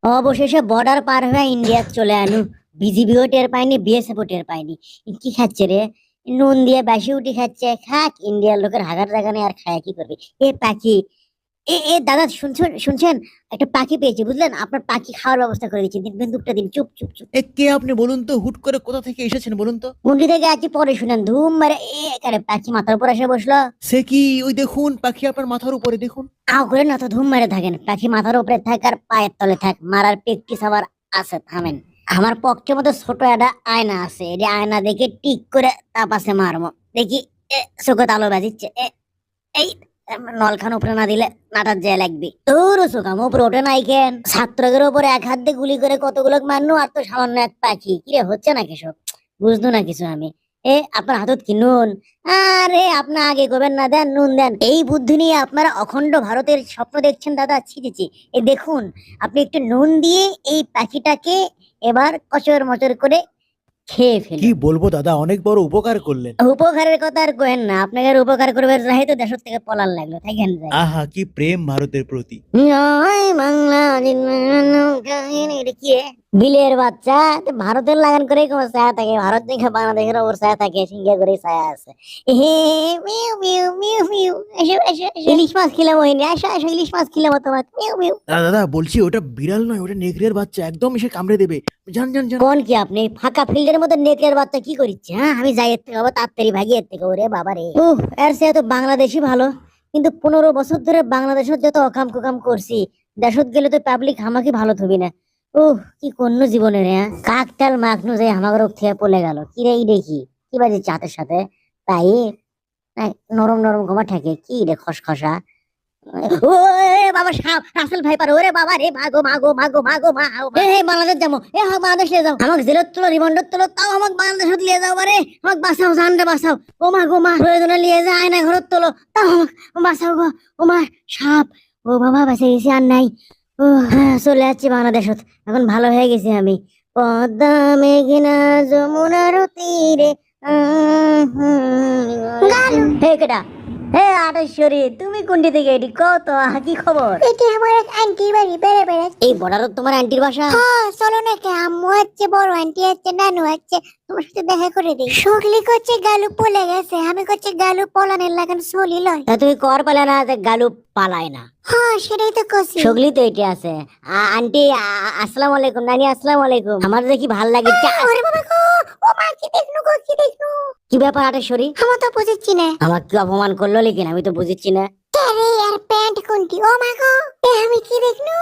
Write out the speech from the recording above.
অবশেষে বর্ডার পার হয়ে ইন্ডিয়া চলে আনু। বিজিবিও টের পায়নি, বিএসএফও টের পায়নি। কি খাচ্ছে রে? নুন দিয়ে বেশি উঠি খাচ্ছে। খাক, ইন্ডিয়ার লোকের হাগার জায়গা নেই, আর খায় কি করবে? এ পাখি, এ দাদা, শুনছেন শুনছেন? একটা পাখি পেয়েছি, বুঝলেন? আপনার পাখি খাওয়ার ব্যবস্থা করে দিচ্ছি, দিন বন্দুকটা দিন। চুপ চুপ চুপ। কে আপনি বলুন তো, হুট করে কোথা থেকে এসেছেন বলুন তো? মুন্ডি থেকে আছি, পরে শুনেন। ধুম মারে একারে পাখি মাথার উপর এসে বসলো। সে কি? ওই দেখুন, পাখি আপনার মাথার উপরে দেখুন। আও করে না তো, ধুম মেরে থাকেন। পাখি মাথার উপরে থাক আর পায়ের তলে থাক, মারার প্র্যাকটিস আবার আছে, থামেন। আমার পক্ষের মধ্যে ছোট একটা আয়না আছে, এই আয়না দেখে টিক করে তাপাসে মারমো। দেখি চোখে আলো বাজিচ্ছে। এই নলখান উপরে না দিলে নাটার জেল লাগবে। তোর চোখাম উপরে ওঠে নাই কেন? ছাত্রদের উপরে এক হাত দিয়ে গুলি করে কতগুলো মারনু, আর তো সামান্য এক পাখি। কিরে হচ্ছে না কিছু? বুঝতো না কিছু আমি। আপনার হাতত কি নুন? আরে আপনার আগে করবেন না, দেন নুন দেন। এই বুদ্ধি নিয়ে আপনারা অখণ্ড ভারতের স্বপ্ন দেখছেন দাদা? ছি। দেখুন, আপনি একটু নুন দিয়ে এই পাখিটাকে এবার কচর মচর করে খেয়ে কি ফেলুন। বলবো দাদা, অনেক বড় উপকার করলেন। উপকারের কথা আর কহেন না, আপনাকে আর উপকার করবে যাই তো দেশ থেকে পলার লাগলো, থাকেন যাই। আহা, কি প্রেম ভারতের প্রতি। জয় বাংলা কাহিনী। এটা কি রে? বিলের বাচ্চা। তো ভারতের লাগান করে কোনো ছায়া থাকে? ভারত দেখে বাংলাদেশের ওপর ছায়া থাকে, সিঙ্গা করে ছায়া আছে। হে মিউ মিউ মিউ মিউ, এসো এসো এসো। ইলিশ মাছ খিলাম হইনি, আসো আসো, ইলিশ মাছ খিলাম তোমাকে। Mu mu. দাদা বলছি, ওটা বিড়াল নয়, ওটা নেকড়ের বাচ্চা, একদম এসে কামড়ে দেবে। যান যান যান। কোন কি আপনি? ফাঁকা ফিল্ডের মধ্যে নেকড়ের বাচ্চা কি করিচ্ছে? হ্যাঁ, আমি যাই এর থেকে, আবার তাড়াতাড়ি ভাগি এর থেকে। ওরে বাবা রে, এর সে তো বাংলাদেশই ভালো। কিন্তু 15 বছর ধরে বাংলাদেশত যত অকাম কুকাম করছি, দেশত গেলে তো পাবলিক আমাকে ভালো থবি না। কি কন্য জীবনে রে? কাকটাল মাখনু যে আমাকে থেকে পড়ে গেল। কি রে দেখি, কি বাজে চাতের সাথে? তাই নরম নরম গমা থাকে কি রে? খসখসা। ওরে বাবা, সাপ! রাসেল ভাই পারে। ওরে বাবা রে, মাগো মাগো মাগো মাগো মা। বাংলাদেশ যাবো। হ্যাঁ, বাংলাদেশ নিয়ে যাও আমাকে। জেলত তুলো, রিমান্ডার তুলো, তাও আমাকে বাংলাদেশত নিয়ে যাও। বারে আমাকে বাঁচাও, জান রে বাঁচাও। ও মা গো মা, প্রয়োজনে নিয়ে যায় আয়না ঘরত তোলো, তাও আমাকে বাঁচাও গো। ও মা, সাপ! ও বাবা, বেঁচে গেছি, আর নাই। হ্যাঁ, চলে যাচ্ছি বাংলাদেশত। এখন ভালো হয়ে গেছি আমি। পদ্মা মেঘনা যমুনার তীরে। হে কেডা? হে আটেশ্বরী, তুমি কোনটি থেকে? এটি কত কি খবর? এটি আমার এক আন্টির বাড়ি, বেড়ে বেড়ে। এই বর্ডারত তোমার আন্টির বাসা? হ্যাঁ, চলো না কে? আম্মু আছে, বড় আন্টি আছে, নানু আছে, তোমার সাথে দেখা করে দিই। সগলি করছে গালু পলে গেছে, আমি করছে গালু পলানের লাগান চলি লয়। তা তুমি কর পালে না, যে গালু পালায় না? হ্যাঁ, সেটাই তো কছি। সগলি তো এটি আছে। আন্টি, আসসালামু আলাইকুম। নানি, আসসালামু আলাইকুম। আমার যে কি ভাল লাগে। ওরে বাবা গো, ও মা, কি দেখনু গো, কি দেখনু? কি ব্যাপার আটেশ্বরী? আমার তো বুঝেছি না। আমাকে কি অপমান করলো লেকিন? আমি তো বুঝিচ্ছি না। কে রে? আর প্যান্ট কোনটি? ও মা গো, এ আমি কি দেখনু?